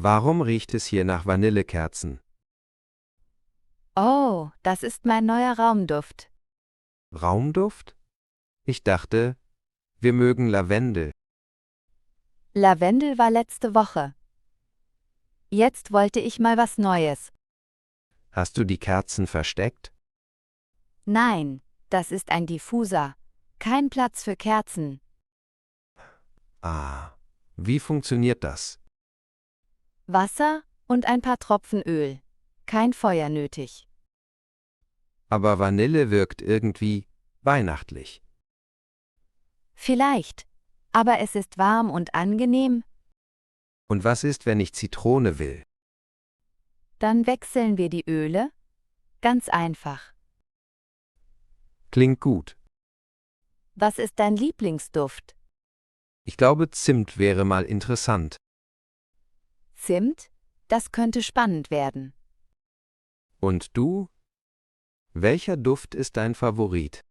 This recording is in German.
Warum riecht es hier nach Vanillekerzen? Oh, das ist mein neuer Raumduft. Raumduft? Ich dachte, wir mögen Lavendel. Lavendel war letzte Woche. Jetzt wollte ich mal was Neues. Hast du die Kerzen versteckt? Nein, das ist ein Diffuser. Kein Platz für Kerzen. Ah, wie funktioniert das? Wasser und ein paar Tropfen Öl. Kein Feuer nötig. Aber Vanille wirkt irgendwie weihnachtlich. Vielleicht. Aber es ist warm und angenehm. Und was ist, wenn ich Zitrone will? Dann wechseln wir die Öle. Ganz einfach. Klingt gut. Was ist dein Lieblingsduft? Ich glaube, Zimt wäre mal interessant. Zimt? Das könnte spannend werden. Und du? Welcher Duft ist dein Favorit?